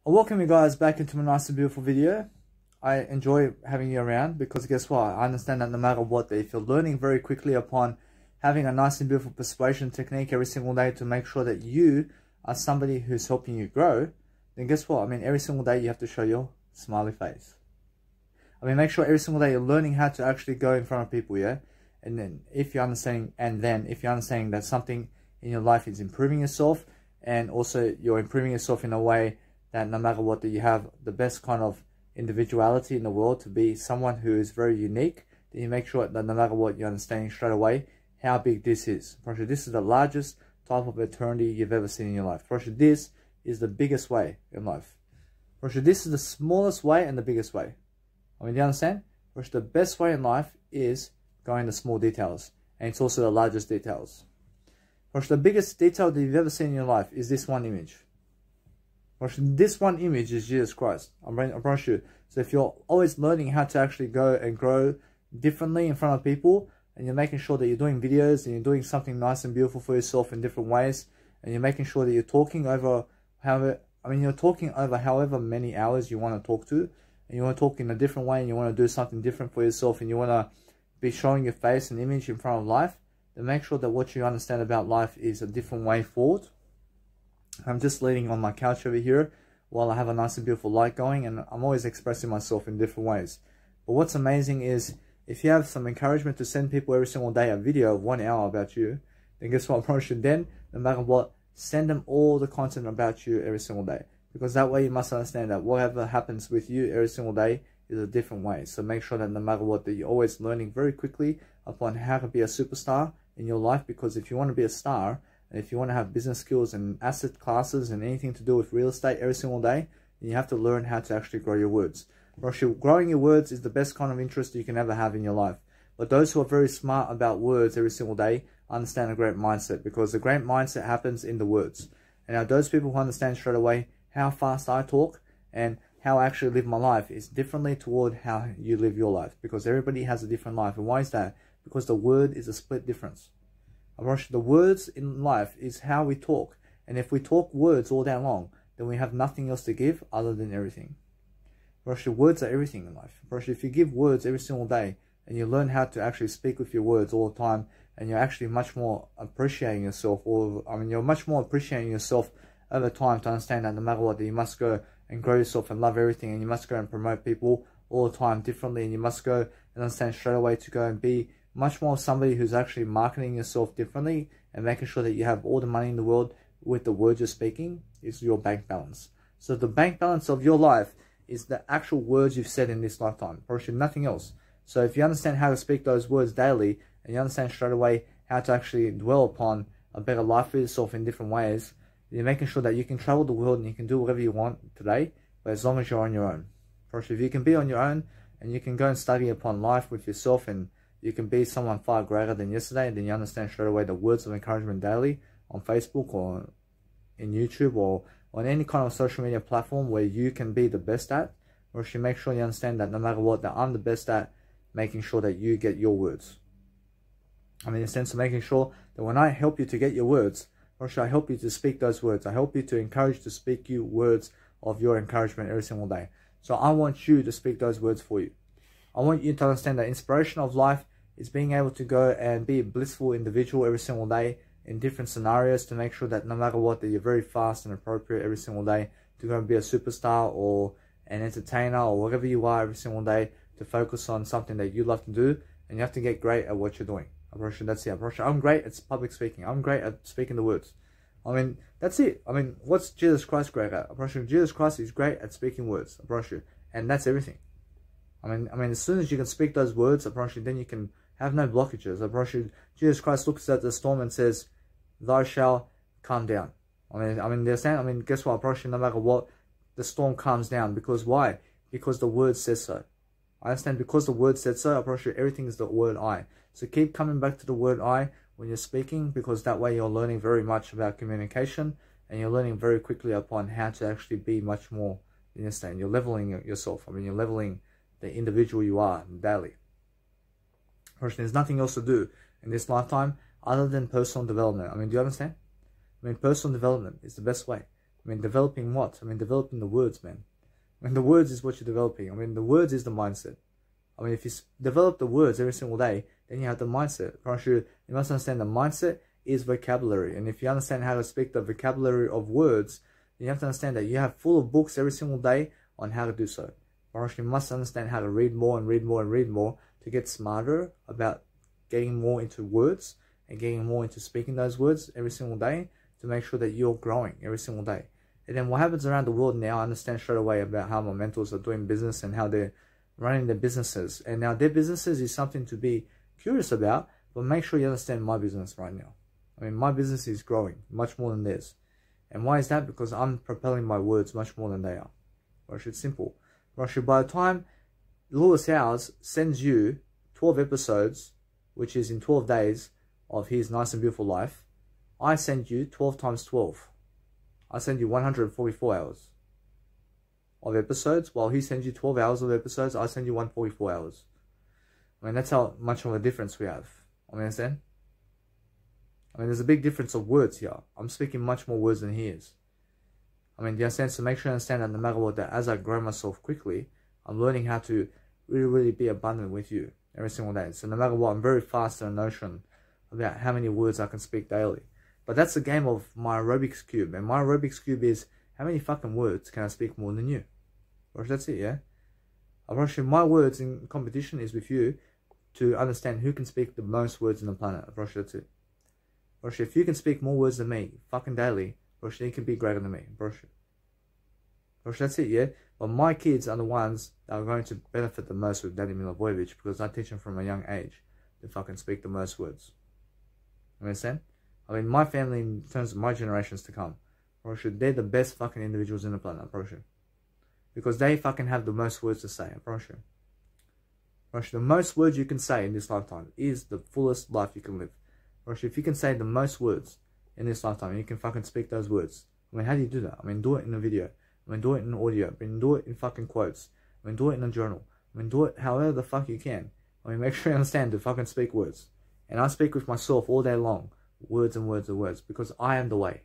I welcome you guys back into a nice and beautiful video. I enjoy having you around because guess what? I understand that no matter what, if you're learning very quickly upon having a nice and beautiful persuasion technique every single day to make sure that you are somebody who's helping you grow, then guess what? I mean, every single day you have to show your smiley face. I mean, make sure every single day you're learning how to actually go in front of people, yeah? And then if you're understanding, that something in your life is improving yourself, and also you're improving yourself in a way that no matter what, that you have the best kind of individuality in the world to be someone who is very unique, then you make sure that no matter what, you're understanding straight away how big this is. For sure, this is the largest type of eternity you've ever seen in your life. For sure, this is the biggest way in life. For sure, this is the smallest way and the biggest way. I mean, do you understand? For sure, the best way in life is going to small details, and it's also the largest details. For sure, the biggest detail that you've ever seen in your life is this one image. For sure, this one image is Jesus Christ. I promise you. So if you're always learning how to actually go and grow differently in front of people, and you're making sure that you're doing videos and you're doing something nice and beautiful for yourself in different ways, and you're making sure that you're talking over however many hours you want to talk to, and you want to talk in a different way, and you want to do something different for yourself, and you want to be showing your face and image in front of life, then make sure that what you understand about life is a different way forward. I'm just leaning on my couch over here while I have a nice and beautiful light going, and I'm always expressing myself in different ways. But what's amazing is if you have some encouragement to send people every single day a video of 1 hour about you, then guess what? I promise you, then no matter what, send them all the content about you every single day, because that way you must understand that whatever happens with you every single day is a different way. So make sure that no matter what, that you're always learning very quickly upon how to be a superstar in your life, because if you want to be a star, and if you want to have business skills and asset classes and anything to do with real estate every single day, then you have to learn how to actually grow your words. Growing your words is the best kind of interest you can ever have in your life. But those who are very smart about words every single day understand a great mindset, because the great mindset happens in the words. And now those people who understand straight away how fast I talk and how I actually live my life is differently toward how you live your life, because everybody has a different life. And why is that? Because the word is a split difference. The words in life is how we talk. And if we talk words all day long, then we have nothing else to give other than everything. Words are everything in life. If you give words every single day, and you learn how to actually speak with your words all the time, and you're actually much more appreciating yourself, you're much more appreciating yourself over time, to understand that no matter what, that you must go and grow yourself and love everything, and you must go and promote people all the time differently, and you must go and understand straight away to go and be much more somebody who's actually marketing yourself differently and making sure that you have all the money in the world with the words you're speaking is your bank balance. So the bank balance of your life is the actual words you've said in this lifetime, nothing else. So if you understand how to speak those words daily, and you understand straight away how to actually dwell upon a better life for yourself in different ways, you're making sure that you can travel the world and you can do whatever you want today, but as long as you're on your own. If you can be on your own and you can go and study upon life with yourself, and you can be someone far greater than yesterday, and then you understand straight away the words of encouragement daily on Facebook or in YouTube or on any kind of social media platform where you can be the best at, or if you make sure you understand that no matter what, that I'm the best at making sure that you get your words. I mean, in the sense of making sure that when I help you to get your words, or should I help you to speak those words, I help you to encourage to speak you words of your encouragement every single day. So I want you to speak those words for you. I want you to understand that inspiration of life is being able to go and be a blissful individual every single day in different scenarios, to make sure that no matter what, that you're very fast and appropriate every single day to go and be a superstar or an entertainer or whatever you are every single day, to focus on something that you love to do, and you have to get great at what you're doing. That's it. I'm great at public speaking. I'm great at speaking the words. I mean, that's it. I mean, what's Jesus Christ great at? Jesus Christ is great at speaking words. And that's everything. I mean, as soon as you can speak those words, then you can have no blockages. Jesus Christ looks at the storm and says, "Thou shalt calm down." Guess what? No matter what, the storm calms down. Because why? Because the word says so. I understand, because the word said so, everything is the word I. So keep coming back to the word I when you're speaking, because that way you're learning very much about communication, and you're learning very quickly upon how to actually be much more, you understand, you're leveling yourself. You're leveling the individual you are daily. There's nothing else to do in this lifetime other than personal development. Do you understand? Personal development is the best way. I mean, developing what? I mean, developing the words, man. I mean, the words is what you're developing. I mean, the words is the mindset. I mean, if you develop the words every single day, then you have the mindset. You must understand the mindset is vocabulary. And if you understand how to speak the vocabulary of words, you have to understand that you have full of books every single day on how to do so. You must understand how to read more and read more and read more to get smarter about getting more into words and getting more into speaking those words every single day to make sure that you're growing every single day. And then what happens around the world now, I understand straight away about how my mentors are doing business and how they're running their businesses. And now their businesses is something to be curious about, but make sure you understand my business right now. I mean, my business is growing much more than theirs. And why is that? Because I'm propelling my words much more than they are. It's simple. By the time Lewis Howes sends you 12 episodes, which is in 12 days of his nice and beautiful life, I send you 12 times 12. I send you 144 hours of episodes, while he sends you 12 hours of episodes, I send you 144 hours. I mean, that's how much of a difference we have. I mean, understand? I mean, there's a big difference of words here. I'm speaking much more words than he is. I mean, do you understand? So make sure you understand that no matter what, that as I grow myself quickly, I'm learning how to really be abundant with you every single day. So no matter what, I'm very fast in a notion about how many words I can speak daily. But that's the game of my Rubik's Cube. And my Rubik's Cube is, how many fucking words can I speak more than you? That's it, yeah? My words in competition is with you to understand who can speak the most words on the planet. That's it. If you can speak more words than me fucking daily, you can be greater than me. That's it, yeah? But my kids are the ones that are going to benefit the most with Daddy Milivojevic, because I teach them from a young age to fucking speak the most words. You understand? I mean, my family, in terms of my generations to come, they're the best fucking individuals in the planet, because they fucking have the most words to say, the most words you can say in this lifetime is the fullest life you can live. If you can say the most words in this lifetime, you can fucking speak those words. I mean, how do you do that? I mean, do it in a video. I mean, do it in audio. I mean, do it in fucking quotes. I mean, do it in a journal. I mean, do it however the fuck you can. I mean, make sure you understand to fucking speak words. And I speak with myself all day long. Words and words and words. Because I am the way.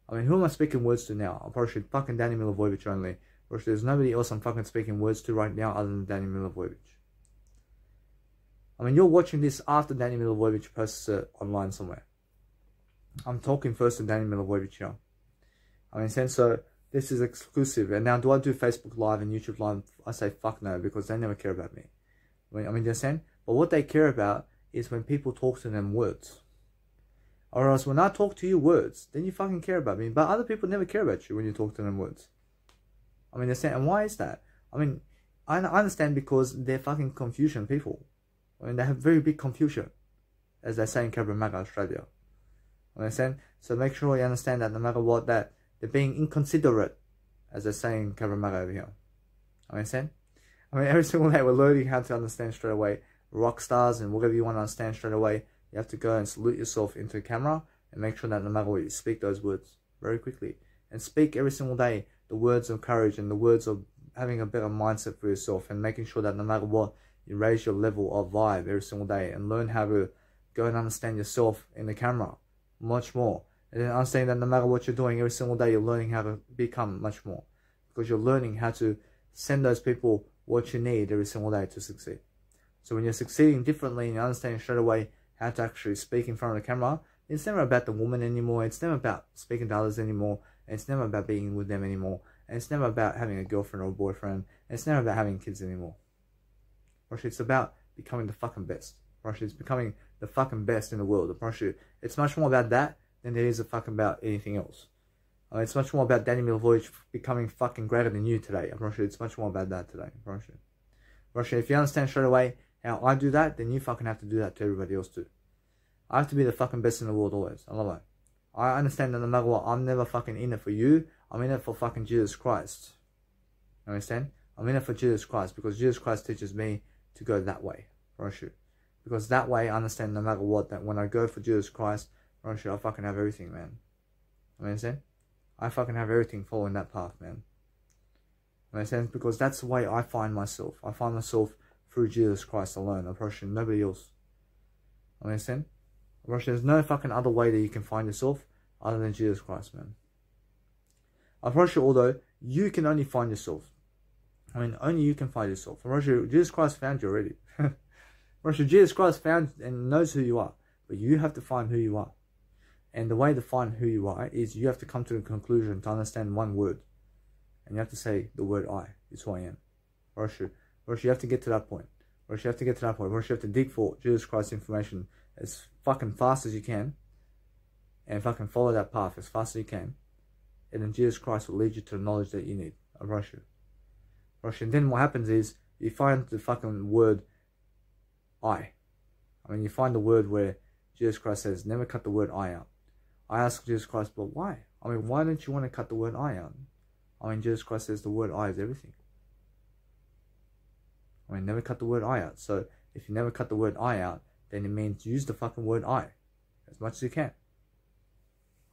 I mean, who am I speaking words to now? I'm probably fucking Danny Milivojevic only. Or there's nobody else I'm fucking speaking words to right now other than Danny Milivojevic. I mean, you're watching this after Danny Milivojevic posts it online somewhere. I'm talking first to Danny Milivojevic here. I mean, so this is exclusive. And now, do I do Facebook Live and YouTube Live? I say fuck no, because they never care about me. I mean, do you understand? But what they care about is when people talk to them words. Or else when I talk to you words, then you fucking care about me. But other people never care about you when you talk to them words. I mean, understand? And why is that? I mean, I understand because they're fucking Confucian people. I mean, they have very big confusion, as they say in Cabramaga, Australia. Understand? So make sure you understand that no matter what, that they're being inconsiderate, as they say in Cabramaga over here. Understand? I mean, every single day we're learning how to understand straight away rock stars and whatever you want to understand straight away. You have to go and salute yourself into a camera and make sure that no matter what, you speak those words very quickly. And speak every single day the words of courage and the words of having a better mindset for yourself, and making sure that no matter what, you raise your level of vibe every single day and learn how to go and understand yourself in the camera much more. And then understand that no matter what you're doing every single day, you're learning how to become much more, because you're learning how to send those people what you need every single day to succeed. So when you're succeeding differently and you're understanding straight away how to actually speak in front of the camera, it's never about the woman anymore. It's never about speaking to others anymore. And it's never about being with them anymore. And it's never about having a girlfriend or a boyfriend. And it's never about having kids anymore. It's about becoming the fucking best. It's becoming the fucking best in the world. It's much more about that than it is about anything else. It's much more about Danny Milivojevic becoming fucking greater than you today. It's much more about that today. If you understand straight away how I do that, then you fucking have to do that to everybody else too. I have to be the fucking best in the world always. I love it. I understand that no matter what, I'm never fucking in it for you. I'm in it for fucking Jesus Christ. You understand? I'm in it for Jesus Christ, because Jesus Christ teaches me to go that way. Because that way I understand no matter what, that when I go for Jesus Christ, I fucking have everything, man. You understand? I fucking have everything following that path, man. You understand? Because that's the way I find myself. I find myself through Jesus Christ alone. Nobody else. You understand? There's no fucking other way that you can find yourself other than Jesus Christ, man. I promise you, although you can only find yourself. I mean, only you can find yourself. I promise you, Jesus Christ found you already. I promise you, Jesus Christ found and knows who you are. But you have to find who you are. And the way to find who you are is you have to come to a conclusion to understand one word. And you have to say the word I is who I am. Or you have to get to that point. Or you have to get to that point. Or you have to dig for Jesus Christ's information as fucking fast as you can. And fucking follow that path as fast as you can. And then Jesus Christ will lead you to the knowledge that you need. I rush you. And then what happens is you find the fucking word I. I mean, you find the word where Jesus Christ says, never cut the word I out. I ask Jesus Christ, but why? I mean, why don't you want to cut the word I out? I mean, Jesus Christ says the word I is everything. I mean, never cut the word I out. So, if you never cut the word I out, then it means use the fucking word I as much as you can.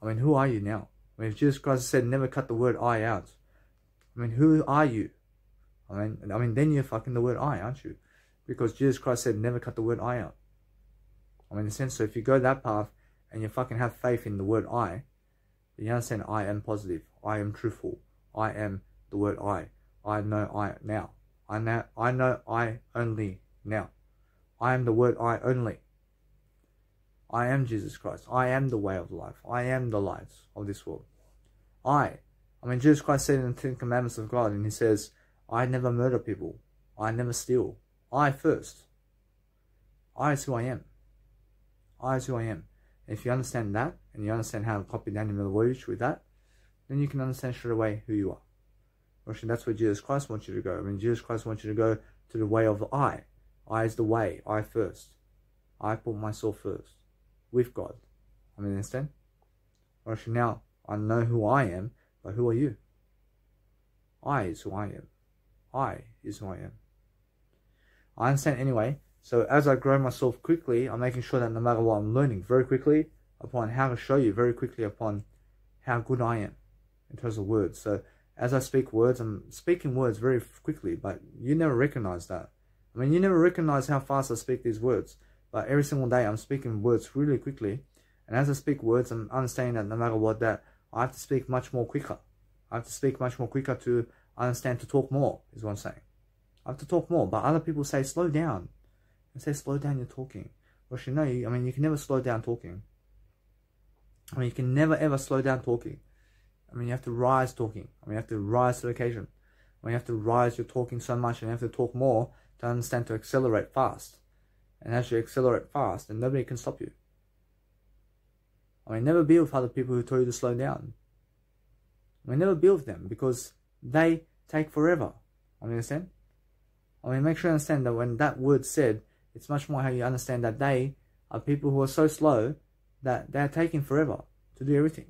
I mean, who are you now? I mean, if Jesus Christ said never cut the word I out, I mean, who are you? I mean, then you're fucking the word I, aren't you? Because Jesus Christ said never cut the word I out. I mean, in a sense, so if you go that path and you fucking have faith in the word I, then you understand I am positive, I am truthful, I am the word I know I now. I know I only now. I am the word I only. I am Jesus Christ. I am the way of life. I am the light of this world. I mean, Jesus Christ said in the 10 Commandments of God, and he says, I never murder people. I never steal. I first. I is who I am. I is who I am. And if you understand that, and you understand how to copy Daniel Milovojevic with that, then you can understand straight away who you are. Actually, that's where Jesus Christ wants you to go. I mean, Jesus Christ wants you to go to the way of the I. I is the way. I first. I put myself first. With God. I mean, understand? Actually, now, I know who I am, but who are you? I is who I am. I is who I am. I understand anyway. So as I grow myself quickly, I'm making sure that no matter what, I'm learning very quickly upon how to show you very quickly upon how good I am in terms of words. So as I speak words, I'm speaking words very quickly, but you never recognize that. I mean, you never recognize how fast I speak these words. But every single day, I'm speaking words really quickly. And as I speak words, I'm understanding that no matter what, that I have to speak much more quicker. I have to speak much more quicker to understand, to talk more, is what I'm saying. I have to talk more, but other people say, slow down. And say, slow down, you're talking. Well, you know, I mean, you can never slow down talking. I mean, you can never ever slow down talking. I mean, you have to rise talking. I mean, you have to rise to the occasion. I mean, you have to rise your talking so much, and you have to talk more to understand to accelerate fast. And as you accelerate fast, then nobody can stop you. I mean, never be with other people who tell you to slow down. I mean, never be with them, because they take forever. I mean, understand? I mean, make sure you understand that when that word said, it's much more how you understand that they are people who are so slow that they're taking forever to do everything.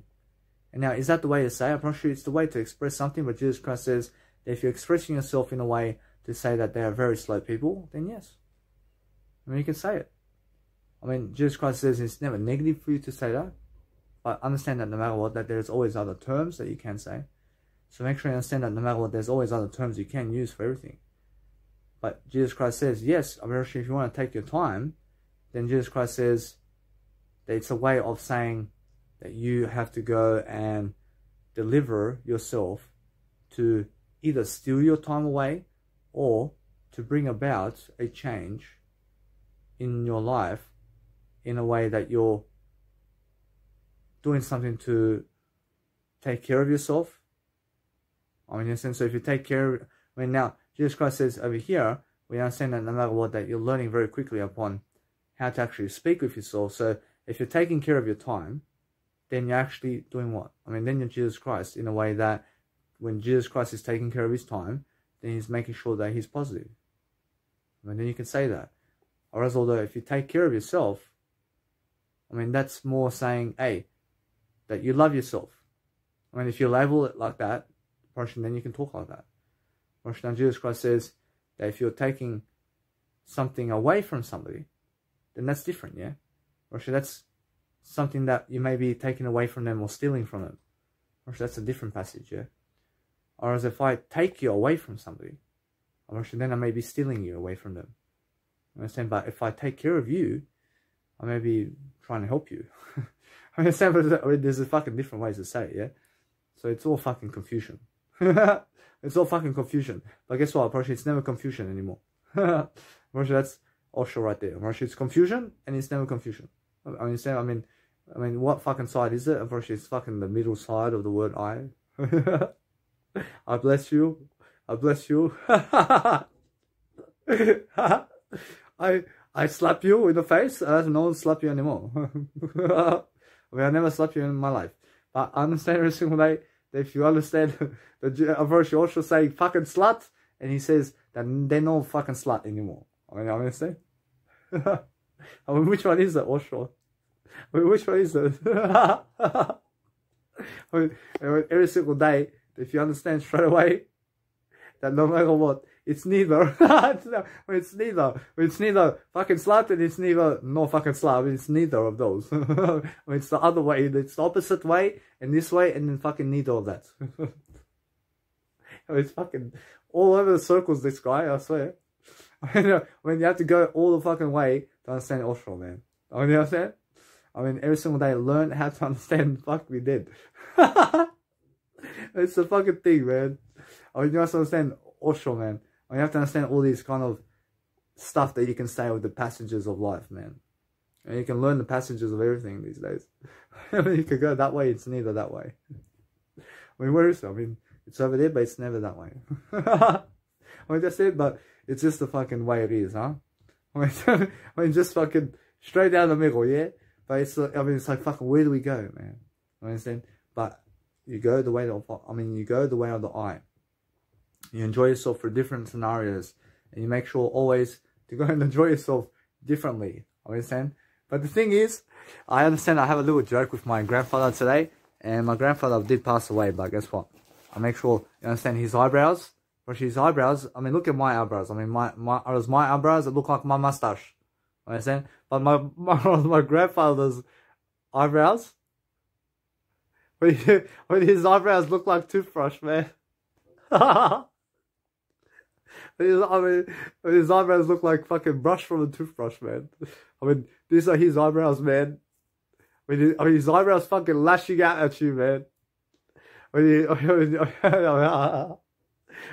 And now, is that the way to say? I'm not sure it's the way to express something, but Jesus Christ says that if you're expressing yourself in a way to say that they are very slow people, then yes. I mean, you can say it. I mean, Jesus Christ says it's never negative for you to say that. But understand that no matter what, that there's always other terms that you can say. So make sure you understand that no matter what, there's always other terms you can use for everything. But Jesus Christ says, yes, I'm very sure if you want to take your time, then Jesus Christ says that it's a way of saying that you have to go and deliver yourself to either steal your time away or to bring about a change in your life in a way that you're doing something to take care of yourself. I mean, in a sense, so if you take care of, I mean, now, Jesus Christ says over here, we understand that no matter what, that you're learning very quickly upon how to actually speak with yourself. So if you're taking care of your time, then you're actually doing what? I mean, then you're Jesus Christ in a way that when Jesus Christ is taking care of his time, then he's making sure that he's positive. I mean, then you can say that. Or else, although if you take care of yourself, I mean, that's more saying, hey, that you love yourself. I mean, if you label it like that, then you can talk like that. Now, Jesus Christ says that if you're taking something away from somebody, then that's different, yeah? Or that's something that you may be taking away from them or stealing from them. Or that's a different passage, yeah? Or as if I take you away from somebody, or then I may be stealing you away from them. You understand? But if I take care of you, I may be trying to help you. I understand, but there's a fucking different ways to say it, yeah? So it's all fucking confusion. It's all fucking confusion. But guess what? Apparently it's never confusion anymore. Apparently that's Osho right there. Apparently it's confusion and it's never confusion. I mean, what fucking side is it? Apparently it's fucking the middle side of the word I. I bless you. I bless you. I slap you in the face. No one slap you anymore. I mean, I never slapped you in my life. But I understand every single day that if you understand the verse, you also say fucking slut, and he says that they're no fucking slut anymore. I mean, understand? I mean, which one is it, Osho? I mean, which one is it? I mean, every single day, if you understand straight away that no matter what, it's neither. It's neither. It's neither fucking slut and it's neither no fucking slut. I mean, it's neither of those. I mean, it's the other way. It's the opposite way and this way and then fucking neither of that. I mean, it's fucking all over the circles, this guy, I swear. I mean, you have to go all the fucking way to understand Osho, man. I mean, you understand? I mean, every single day, learn how to understand. Fuck, we did. It's the fucking thing, man. I mean, you have to understand Osho, man. I mean, you have to understand all these kind of stuff that you can say with the passages of life, man. And you can learn the passages of everything these days. I mean, you could go that way, it's neither that way. I mean, where is it? I mean, it's over there, but it's never that way. I mean, that's it, but it's just the fucking way it is, huh? I mean, just fucking straight down the middle, yeah? But it's, I mean, it's like, fucking, where do we go, man? I understand? But you go the way of, you go the way of the eye. You enjoy yourself for different scenarios. And you make sure always to go and enjoy yourself differently. I understand? But the thing is, I understand I have a little joke with my grandfather today. And my grandfather did pass away, but guess what? I make sure you understand his eyebrows. But his eyebrows, I mean, look at my eyebrows. I mean, my eyebrows that look like my mustache. Understand? But my grandfather's eyebrows, when his eyebrows look like toothbrush, man. His eyebrows look like fucking brush from a toothbrush, man. I mean, these are his eyebrows, man. I mean, his eyebrows fucking lashing out at you, man.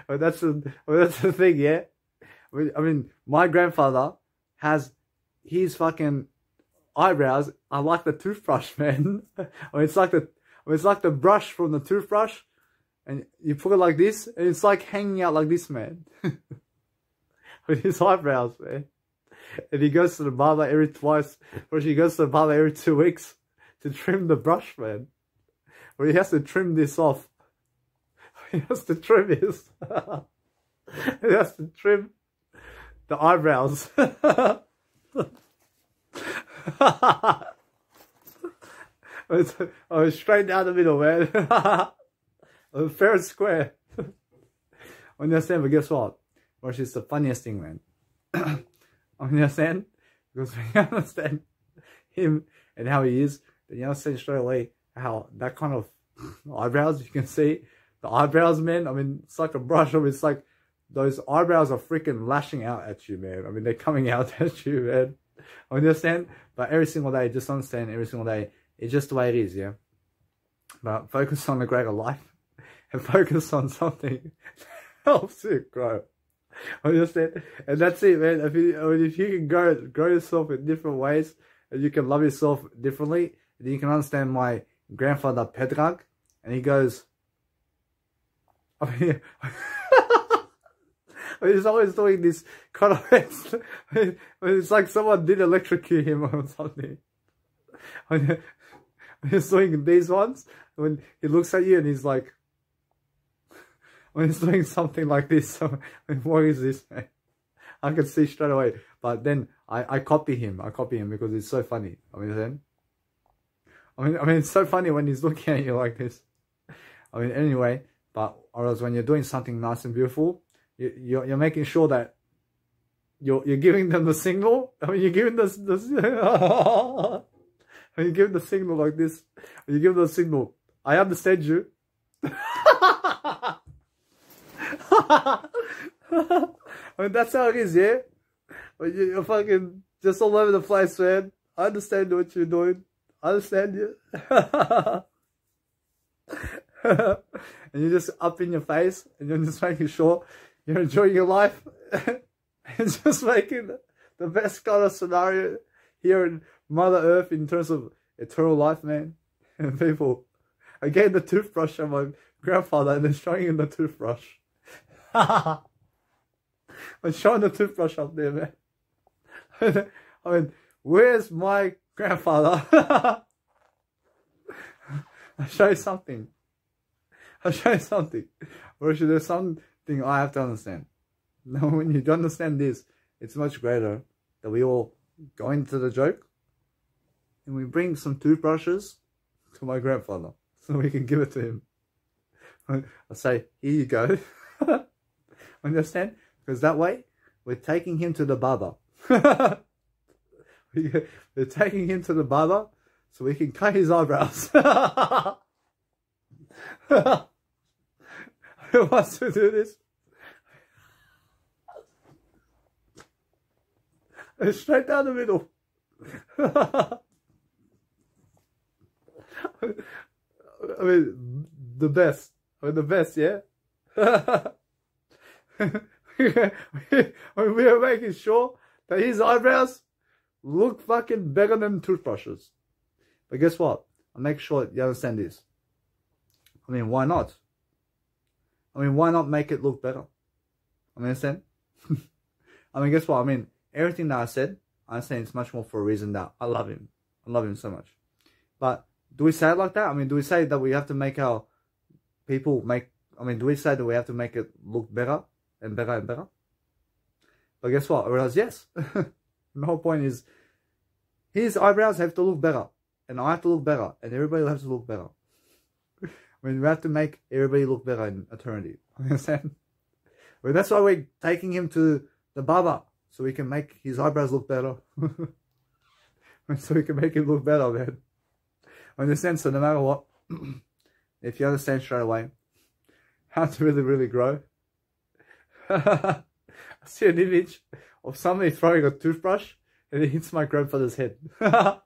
That's the thing, yeah. I mean, my grandfather has his fucking eyebrows are like the toothbrush, man. I mean, it's like the brush from the toothbrush, and you put it like this, and it's like hanging out like this, man. With his eyebrows, man. And he goes to the barber every twice, or she goes to the barber every 2 weeks to trim the brush, man. Or he has to trim this off. He has to trim his. He has to trim the eyebrows. I was straight down the middle, man. Fair and square. I understand, but guess what? Which is the funniest thing, man. I understand? Because when you understand him and how he is, then you understand straight away how that kind of eyebrows, you can see the eyebrows, man. I mean, it's like a brush. I mean, it's like those eyebrows are freaking lashing out at you, man. I mean, they're coming out at you, man. I understand? But every single day, just understand every single day, it's just the way it is, yeah? But focus on the greater life and focus on something that helps you grow. Understand? And that's it, man. If you can grow yourself in different ways and you can love yourself differently, then you can understand my grandfather Pedrag, and he goes, I mean, he's always doing this kind of, it's like someone did electrocute him or something. When he's doing these ones, when he looks at you and he's like, when he's doing something like this, I mean, what is this, man? I can see straight away. But then I copy him. I copy him because it's so funny. I mean, it's so funny when he's looking at you like this. I mean, anyway, but or else when you're doing something nice and beautiful, you're making sure that you're giving them the signal. I mean, you're giving the when you give the signal like this, when you give the signal, I understand you. I mean, that's how it is, yeah? When you're fucking just all over the place, man. I understand what you're doing. I understand you. and you're just up in your face, and you're just making sure you're enjoying your life, and just making the best kind of scenario here in Mother Earth in terms of eternal life, man. And people, I gave the toothbrush to my grandfather, and they're showing him the toothbrush. I'm showing the toothbrush up there, man. I mean, where's my grandfather? I'll show you something. I'll show you something. Or actually, there's something I have to understand. Now, when you understand this, it's much greater that we all go into the joke and we bring some toothbrushes to my grandfather so we can give it to him. I'll say, here you go. Understand? Because that way, we're taking him to the barber. We're taking him to the barber so we can cut his eyebrows. Who wants to do this? Straight down the middle. I mean, the best. I mean, the best, yeah? We are making sure that his eyebrows look fucking better than toothbrushes. But guess what? I'll make sure you understand this. I mean, why not? I mean, why not make it look better? I mean, understand? I mean, guess what? I mean, everything that I'm saying it's much more for a reason that I love him. I love him so much. But do we say it like that? I mean, do we say that we have to make our people make... I mean, do we say that we have to make it look better and better and better? But guess what? I realize, yes. The whole point is, his eyebrows have to look better. And I have to look better. And everybody has to look better. I mean, we have to make everybody look better in eternity. Understand? I mean, that's why we're taking him to the barber. So we can make his eyebrows look better. So we can make him look better, man. Understand? So no matter what, if you understand straight away how to really, really grow. I see an image of somebody throwing a toothbrush and it hits my grandfather's head. I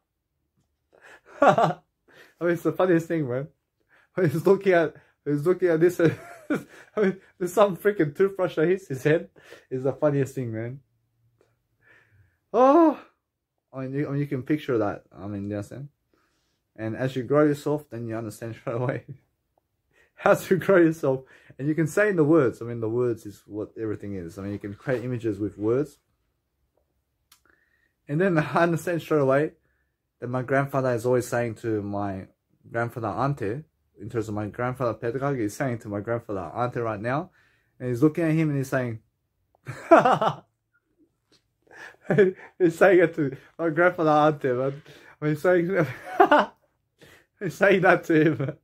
mean, it's the funniest thing, man. He's looking at this. I mean, there's some freaking toothbrush that hits his head. It's the funniest thing, man. Oh, I mean, you can picture that. I mean, you understand? And as you grow yourself, then you understand straight away how to grow yourself. And you can say in the words. I mean, the words is what everything is. I mean, you can create images with words. And then I understand straight away that my grandfather is always saying to my grandfather Ante, in terms of my grandfather Pedrag, he's saying to my grandfather Ante right now, and he's looking at him and he's saying, he's saying it to my grandfather Ante, man. He's saying, he's saying that to him.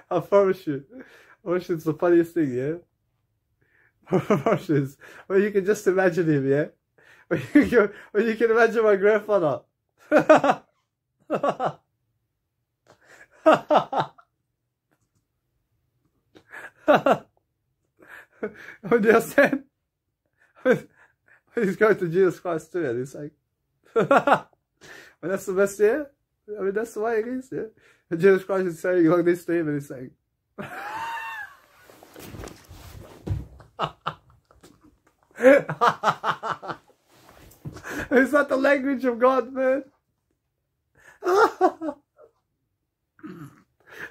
I promise you. It's the funniest thing, yeah? Well, you can just imagine him, yeah? When you can imagine my grandfather. When you understand? When he's going to Jesus Christ too, and he's like, well, that's the best, yeah? I mean, that's the way it is, yeah? And Jesus Christ is saying like this to him, and he's saying, is that the language of God, man?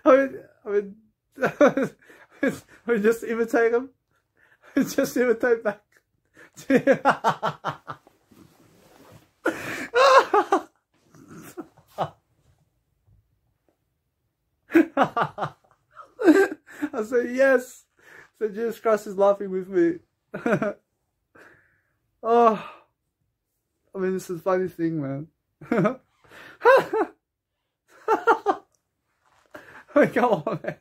I mean, we just imitate him. We just imitate back. I say yes. So Jesus Christ is laughing with me. Oh, I mean, this is the funny thing, man. I mean, come on, man.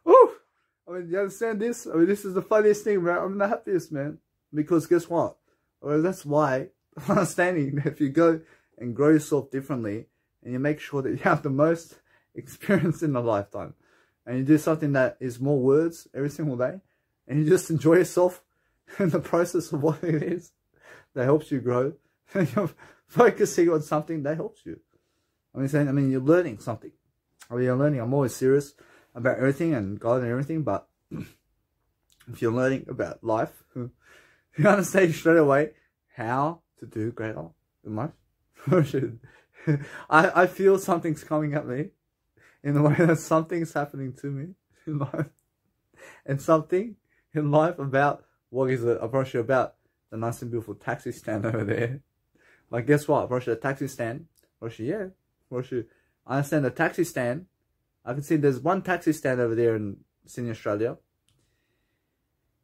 Woo! I mean, you understand this? I mean, this is the funniest thing, man. I'm the happiest, man. Because guess what? Well, that's why I'm understanding that if you go and grow yourself differently and you make sure that you have the most experience in a lifetime and you do something that is more words every single day, and you just enjoy yourself in the process of what it is that helps you grow, and you're focusing on something that helps you. I mean, you're learning something. I mean, you're learning. I'm always serious about everything and God and everything, but if you're learning about life, you understand straight away how to do greater in life. I feel something's coming at me in the way that something's happening to me in life, and something in life about what is it? I brought you about the nice and beautiful taxi stand over there. Like, guess what? I brought you the taxi stand. I understand the taxi stand. I can see there's one taxi stand over there in Sydney, Australia.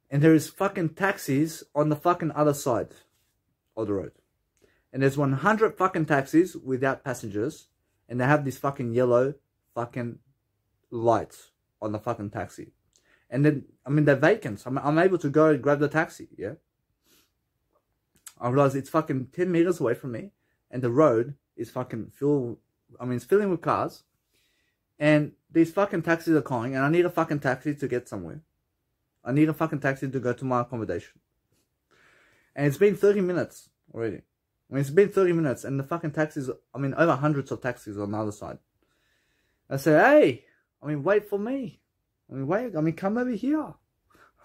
And there is fucking taxis on the fucking other side of the road. And there's 100 fucking taxis without passengers. And they have these fucking yellow fucking lights on the fucking taxi. And then, I mean, they're vacant. So I'm able to go and grab the taxi, yeah? I realize it's fucking 10 meters away from me. And the road is fucking filled, I mean, it's filling with cars. And these fucking taxis are calling. And I need a fucking taxi to get somewhere. I need a fucking taxi to go to my accommodation. And it's been 30 minutes already. I mean, it's been 30 minutes. And the fucking taxis, I mean, over hundreds of taxis on the other side. I say, hey, I mean, wait for me. I mean, wait, I mean, come over here.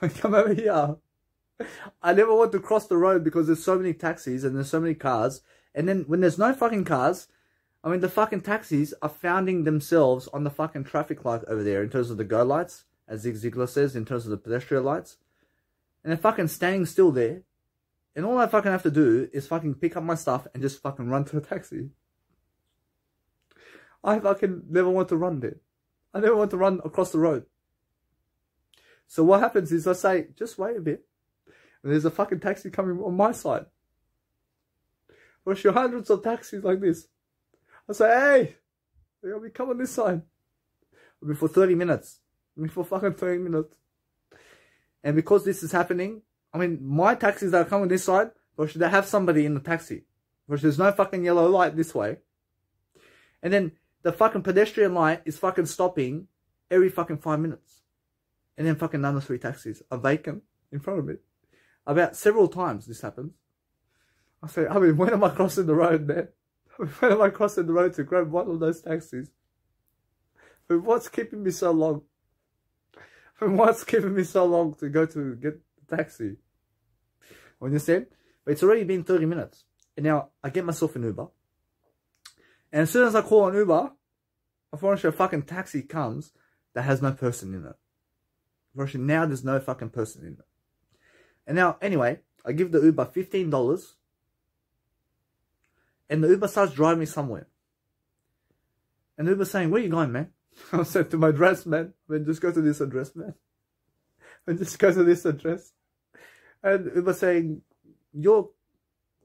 Come over here. I never want to cross the road because there's so many taxis and there's so many cars. And then when there's no fucking cars, I mean, the fucking taxis are founding themselves on the fucking traffic light over there in terms of the go lights, as Zig Ziglar says, in terms of the pedestrian lights. And they're fucking standing still there. And all I fucking have to do is fucking pick up my stuff and just fucking run to a taxi. I fucking never want to run there. I never want to run across the road. So what happens is I say, just wait a bit. And there's a fucking taxi coming on my side. There's hundreds of taxis like this. I say, hey, we come on this side. I mean, for 30 minutes. I mean, for fucking 30 minutes. And because this is happening, I mean, my taxis that are coming this side, or should they have somebody in the taxi? Because there's no fucking yellow light this way. And then the fucking pedestrian light is fucking stopping every fucking 5 minutes. And then fucking another 3 taxis are vacant in front of me. About several times this happens. I say, I mean, when am I crossing the road, man? When am I crossing the road to grab one of those taxis? But what's keeping me so long? What's keeping me so long to go to get the taxi? You understand? But it's already been 30 minutes. And now I get myself an Uber. And as soon as I call an Uber, unfortunately a fucking taxi comes that has no person in it. Unfortunately now there's no fucking person in it. And now, anyway, I give the Uber $15. And the Uber starts driving me somewhere. And the Uber's saying, where are you going, man? I said, to my address, man. I mean, just go to this address, man. And just go to this address. And Uber's saying, your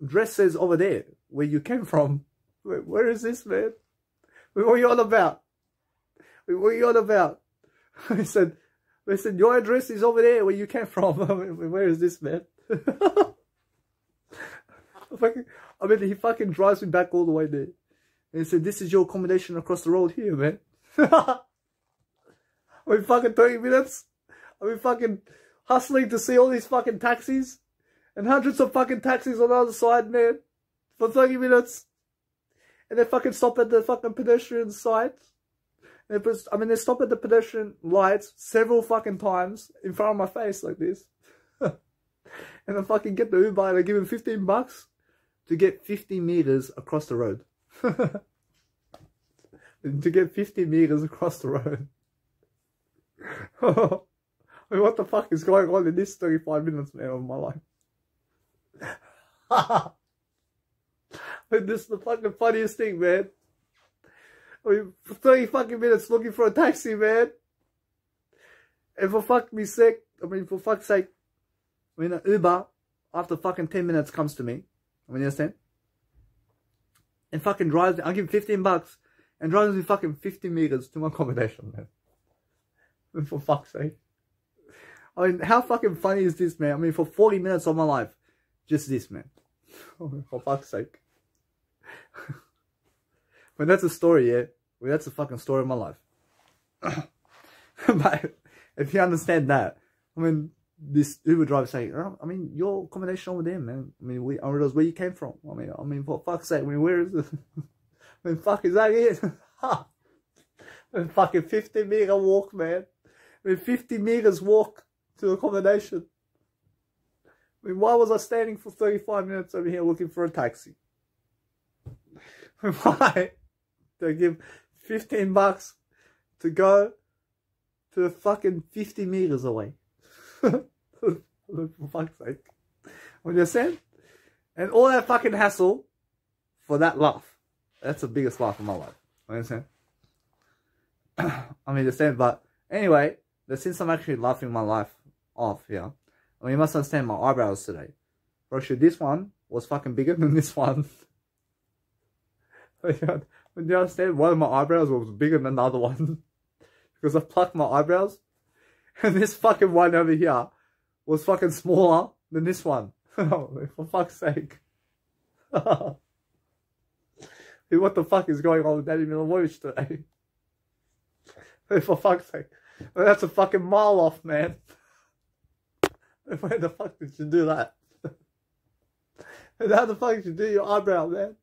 address says over there, where you came from. Where is this, man? What are you on about? What are you on about? I said, your address is over there where you came from. Where is this, man? I mean, he fucking drives me back all the way there. And he said, this is your accommodation across the road here, man. I mean, fucking 30 minutes. I mean, fucking hustling to see all these fucking taxis. And hundreds of fucking taxis on the other side, man. For 30 minutes. And they fucking stop at the fucking pedestrian site. I mean, they stop at the pedestrian lights several fucking times in front of my face like this. And I fucking get the Uber and I give him $15 to get 50 meters across the road. To get 50 meters across the road. I mean, what the fuck is going on in this 35 minutes, man, of my life? I mean, this is the fucking funniest thing, man. I mean, for 30 fucking minutes looking for a taxi, man. And for fuck's sake, I mean, an Uber, after fucking 10 minutes comes to me. I mean, you understand? And fucking drives, I give him $15 and drives me fucking 50 meters to my accommodation, man. And for fuck's sake. I mean, how fucking funny is this, man? I mean, for 40 minutes of my life, just this, man. For fuck's sake. But that's a story, yeah? Well, that's a fucking story of my life. But if you understand that, I mean, this Uber driver saying, oh, I mean, your accommodation over there, man. I mean, I realize where you came from. I mean, for fuck's sake, I mean, where is this? I mean, fuck, is that it? I mean, fucking 50-meter walk, man. I mean, 50 meters walk to accommodation. I mean, why was I standing for 35 minutes over here looking for a taxi? Why? They give $15 to go to the fucking 50 meters away. For fuck's sake. What you're saying? And all that fucking hassle for that laugh. That's the biggest laugh of my life. You understand? I mean, the same, but anyway, since I'm actually laughing my life off here, I mean, you must understand my eyebrows today. Actually, this one was fucking bigger than this one. When you understand, one of my eyebrows was bigger than the other one. Because I plucked my eyebrows. And this fucking one over here was fucking smaller than this one. For fuck's sake. What the fuck is going on with Daddy Milovojevic today? For fuck's sake. That's a fucking mile off, man. Where the fuck did you do that? And how the fuck did you do your eyebrow, man?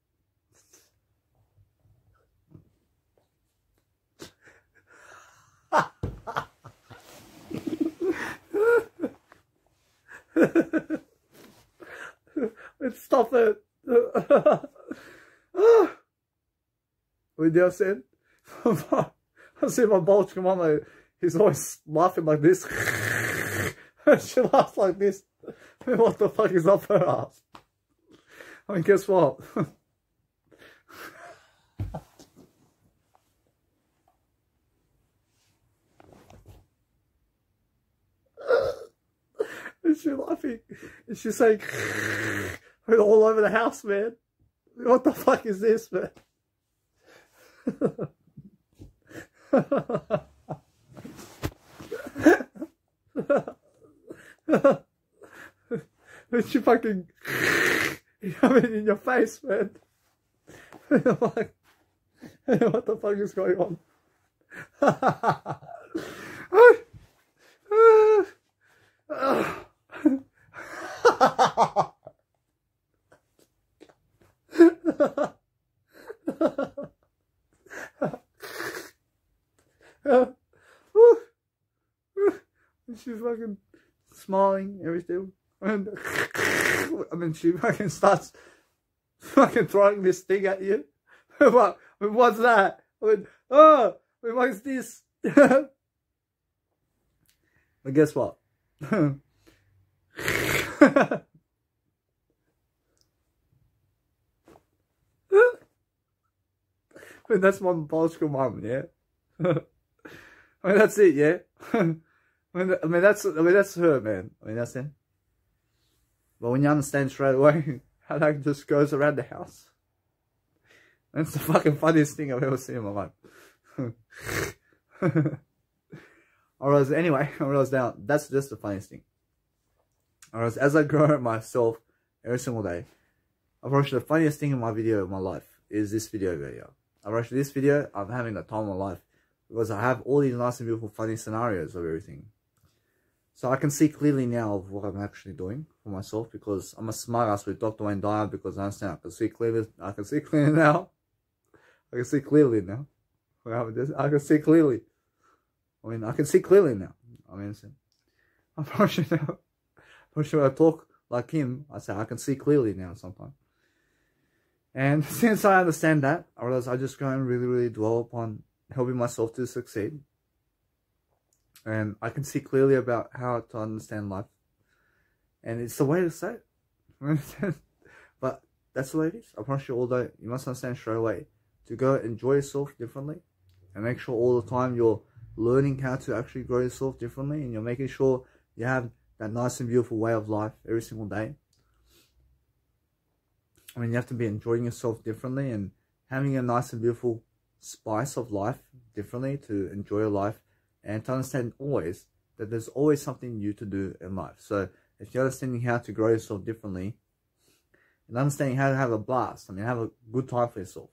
Stop it. What did I say? I see my bulge come on, he's always laughing like this. She laughs like this. What the fuck is up her ass? I mean, guess what? Is she laughing? Is she saying all over the house, man? What the fuck is this, man? She fucking, I mean, in your face, man. Like, what the fuck is going on? She's fucking smiling, everything. And I mean, she fucking starts fucking throwing this thing at you. What's that? I mean, oh, what's this? But guess what? I mean, that's my biological mom, yeah. I mean, that's it, yeah. I mean, that's her, man. I mean, that's it. But when you understand straight away how that just goes around the house, that's the fucking funniest thing I've ever seen in my life. Anyway, I realized now that's just the funniest thing. As I grow myself every single day, I've watched the funniest thing in my video of my life is this video here. I've watched this video, I'm having the time of my life because I have all these nice and beautiful funny scenarios of everything. So I can see clearly now of what I'm actually doing for myself because I'm a smart ass with Dr. Wayne Dyer because I understand I can see clearly now. I can see clearly now. I can see clearly now. I can see clearly. I mean, I can see clearly now. I mean, I'm probably now. I'm sure I talk like him. I say I can see clearly now sometimes. And since I understand that, I realize I just go and really dwell upon helping myself to succeed. And I can see clearly about how to understand life. And it's the way to say it. But that's the way it is. I promise you, although you must understand straight away to go enjoy yourself differently and make sure all the time you're learning how to actually grow yourself differently and you're making sure you have that nice and beautiful way of life every single day. I mean, you have to be enjoying yourself differently and having a nice and beautiful spice of life differently to enjoy your life and to understand always that there's always something new to do in life. So if you're understanding how to grow yourself differently and understanding how to have a blast, I mean, have a good time for yourself.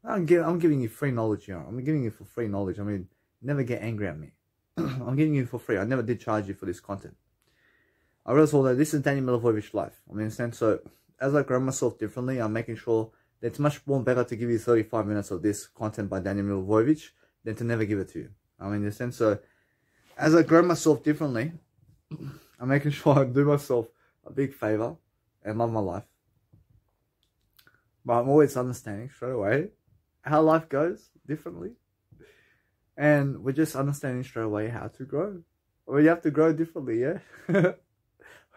I'm giving you free knowledge here. I'm giving you for free knowledge. I mean, never get angry at me. I'm giving you for free. I never did charge you for this content. I realized all that this is Danny Milivojevic life. I mean, so as I grow myself differently, I'm making sure that it's much more better to give you 35 minutes of this content by Danny Milivojevic than to never give it to you. I mean, in a sense, so as I grow myself differently, I'm making sure I do myself a big favor and love my life. But I'm always understanding straight away how life goes differently. And we're just understanding straight away how to grow. Well, you have to grow differently, yeah?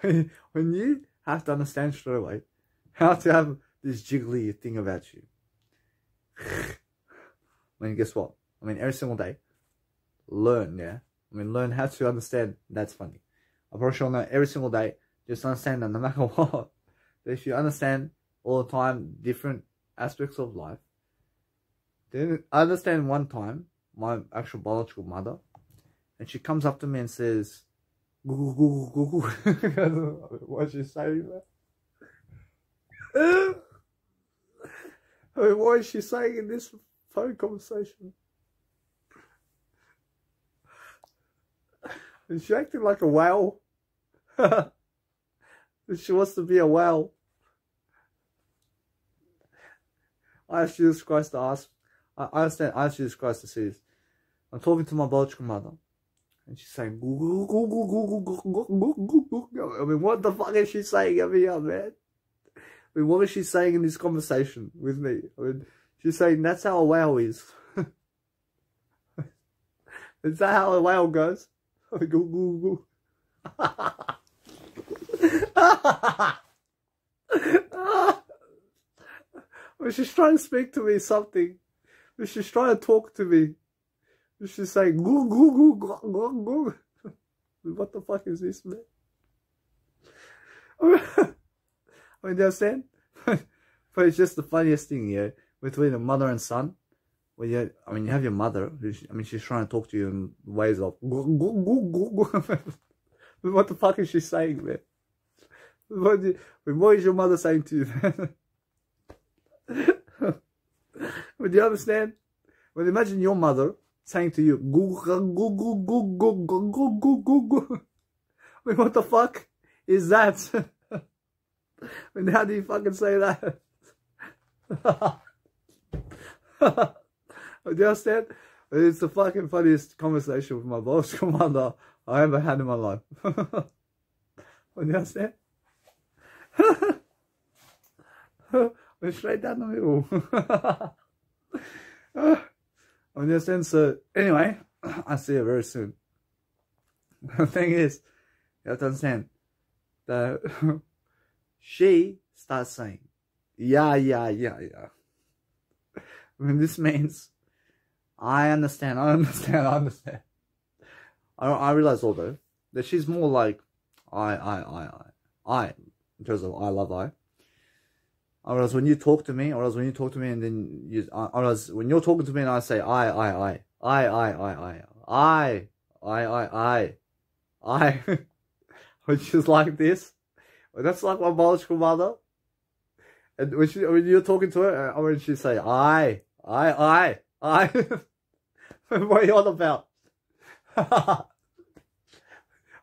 when you have to understand straight away how to have this jiggly thing about you. I mean, guess what? I mean, every single day, learn, yeah? I mean, learn how to understand that's funny. I probably should know every single day, just understand that no matter what, that if you understand all the time different aspects of life, then I understand one time, my actual biological mother, and she comes up to me and says, "Goo goo goo goo goo." What's she saying, man? I mean, what is she saying in this phone conversation? Is she acting like a whale? She wants to be a whale. I asked Jesus Christ to ask. I understand. I asked Jesus Christ to see this. I'm talking to my biological mother, and she's saying, "Goo goo goo goo goo goo goo goo goo goo." I mean, what the fuck is she saying over here, man? I mean, what is she saying in this conversation with me? I mean, she's saying that's how a whale is. Is that how a whale goes? Goo goo goo. When she's trying to speak to me something, when she's trying to talk to me, she's saying goo goo goo goo goo goo. What the fuck is this, man? I mean, you understand? But it's just the funniest thing, yeah, between a mother and son. Well, yeah, I mean, you have your mother, she's trying to talk to you in ways of goo goo goo goo goo. What the fuck is she saying, man? What is your mother saying to you, man? But do you understand? Well, imagine your mother saying to you, "Goo goo goo goo goo goo goo goo goo goo." I mean, what the fuck is that? I mean, how do you fucking say that? Do you understand? It's the fucking funniest conversation with my biological mother I ever had in my life. Do you understand? We're straight down the middle. Understand? So anyway, I'll see you very soon. The thing is, you have to understand that she starts saying, yeah. I mean, this means I understand. I realize although that she's more like I, in terms of I love I. Or else when you talk to me, and then you, or else when you're talking to me and I say I, which is like this. That's like my biological mother. And when you're talking to her, when she say I, what are you on about?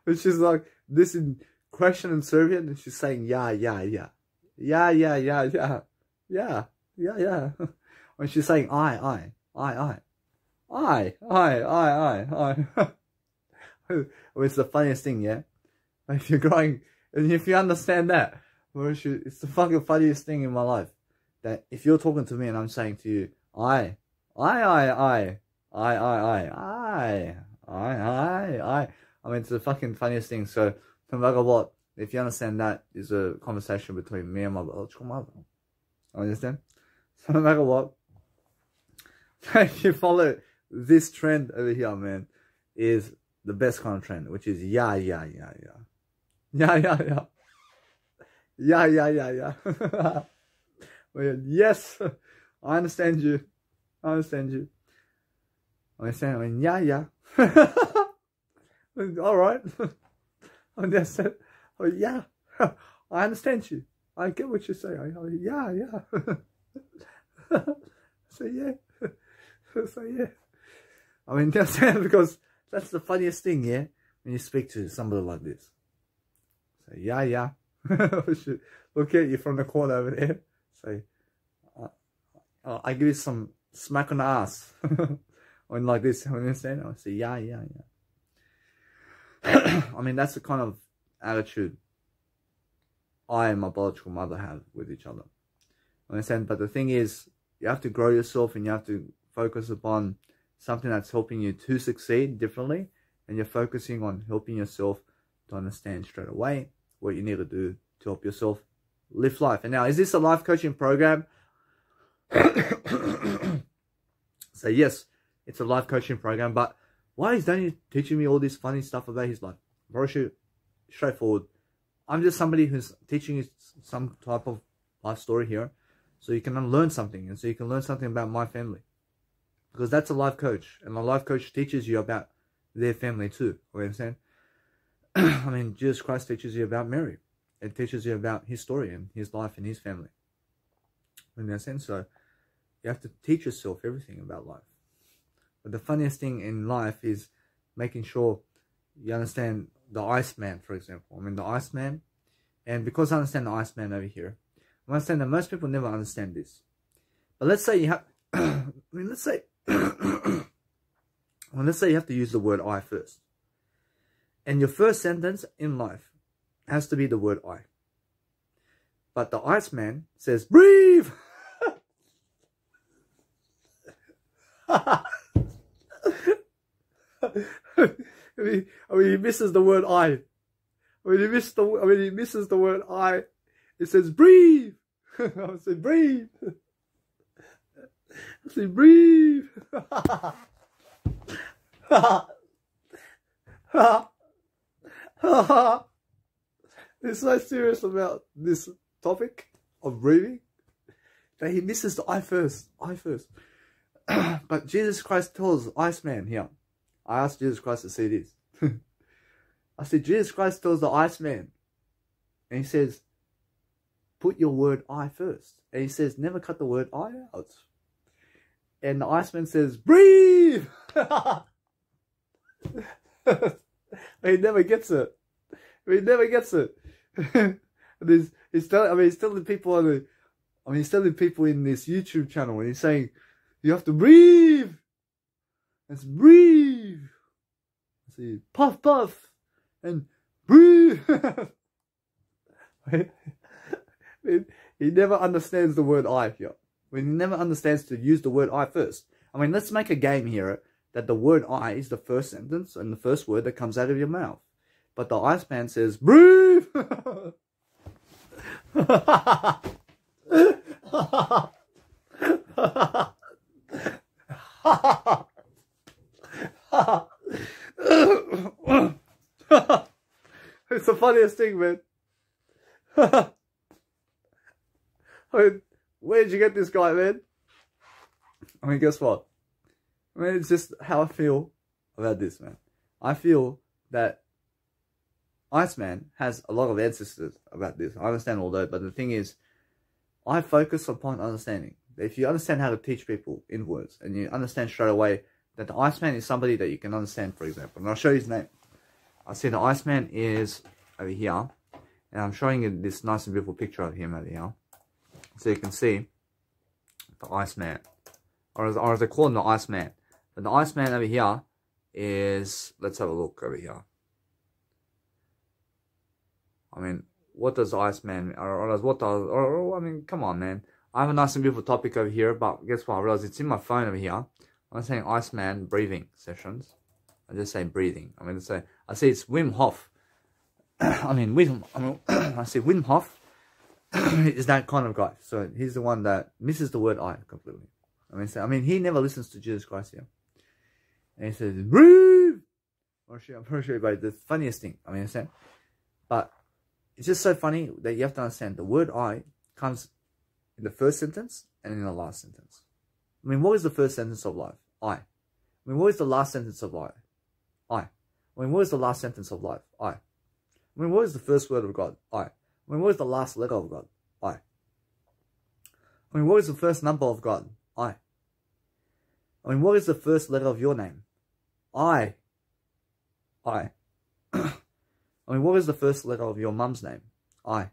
When she's like this in Croatian and Serbian, and she's saying yeah. When she's saying I. It's the funniest thing, yeah? If you're growing, and if you understand that, it's the fucking funniest thing in my life. That if you're talking to me and I'm saying to you, I mean, it's the fucking funniest thing. So, no matter what, if you understand that, is a conversation between me and my biological mother. Understand? So no matter what, if you follow this trend over here, man, is the best kind of trend, which is yeah. Well, yes, I understand you. I mean, yeah. All right. And I said, oh yeah, I understand you. I get what you say. Yeah. So yeah. I mean, that's because That's the funniest thing, yeah? When you speak to somebody like this. Say, yeah. Look at you from the corner over there. Say, I give you some smack on the ass. When like this, when you understand? I say, yeah. I mean, that's the kind of attitude I and my biological mother have with each other. Understand? But the thing is, you have to grow yourself and you have to focus upon something that's helping you to succeed differently. And you're focusing on helping yourself to understand straight away what you need to do to help yourself live life. And now, is this a life coaching program? So yes, it's a life coaching program. But why is Danny teaching me all this funny stuff about his life? Very straightforward. I'm just somebody who's teaching you some type of life story here, so you can learn something, and so you can learn something about my family, because that's a life coach, and a life coach teaches you about their family too. You understand? I mean, Jesus Christ teaches you about Mary. It teaches you about his story and his life and his family. In that sense, so you have to teach yourself everything about life. But the funniest thing in life is making sure you understand the Iceman, for example. I mean, the Iceman, and because I understand the Iceman over here, I understand that most people never understand this. But let's say you have, let's say you have to use the word I first. And your first sentence in life has to be the word I. But the Iceman says, breathe! I mean, he misses the word I. He misses the word I. It says breathe. I say breathe. I say breathe. They're so serious about this topic of breathing that he misses the I first. But Jesus Christ tells Iceman here. I asked Jesus Christ to see this. I said, Jesus Christ tells the Iceman, and he says, put your word I first. And he says, never cut the word I out. And the Iceman says, breathe! He never gets it. He never gets it. He's telling people he's telling people in this YouTube channel, and he's saying, you have to breathe. Let's breathe. See, puff, puff, and breathe. He never understands the word I here. He never understands to use the word I first. I mean, let's make a game here that the word I is the first sentence and the first word that comes out of your mouth. But the Iceman says, breathe! It's the funniest thing, man. I mean, where did you get this guy, man? I mean, guess what? I mean, it's just how I feel about this, man. I feel that Iceman has a lot of ancestors about this. I understand all that, but the thing is, I focus upon understanding. If you understand how to teach people in words, and you understand straight away that the Iceman is somebody that you can understand, for example. And I'll show you his name. I see the Iceman is over here, and I'm showing you this nice and beautiful picture of him over here. So you can see the Iceman, or as I call him, the Iceman. But the Iceman over here is, let's have a look over here. I mean, what does Iceman, I mean, come on, man. I have a nice and beautiful topic over here, but guess what? I realize it's in my phone over here. I'm saying Iceman breathing sessions. I just say breathing. I mean, I say it's Wim Hof. I say Wim Hof is that kind of guy. So he's the one that misses the word I completely. I mean, he never listens to Jesus Christ here. And he says, breathe! I'm pretty sure about the funniest thing. I mean, understand? But it's just so funny that you have to understand the word I comes in the first sentence and in the last sentence. I mean, what is the first sentence of life? I. I mean, what is the last sentence of life? I mean, what is the last sentence of life? I mean, what is the first word of God? I mean, what is the last letter of God? I mean, what is the first number of God? I mean, what is the first letter of your name? I I. I mean, what is the first letter of your mum's name? I. I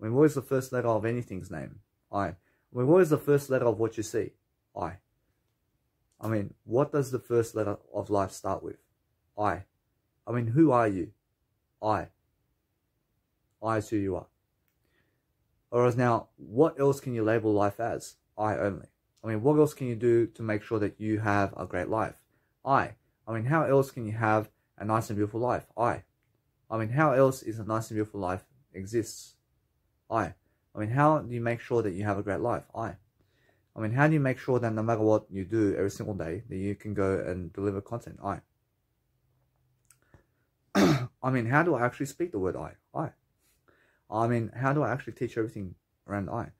mean, what is the first letter of anything's name? I mean, what is the first letter of what you see? I. I mean, what does the first letter of life start with? I. I mean, who are you? I. I is who you are. Whereas now, what else can you label life as? I only. I mean, what else can you do to make sure that you have a great life? I. I mean, how else can you have a nice and beautiful life? I. I mean, how else is a nice and beautiful life exists? I. I mean, how do you make sure that you have a great life? I mean, how do you make sure that no matter what you do every single day, that you can go and deliver content? I mean, how do I actually speak the word I? I mean, how do I actually teach everything around I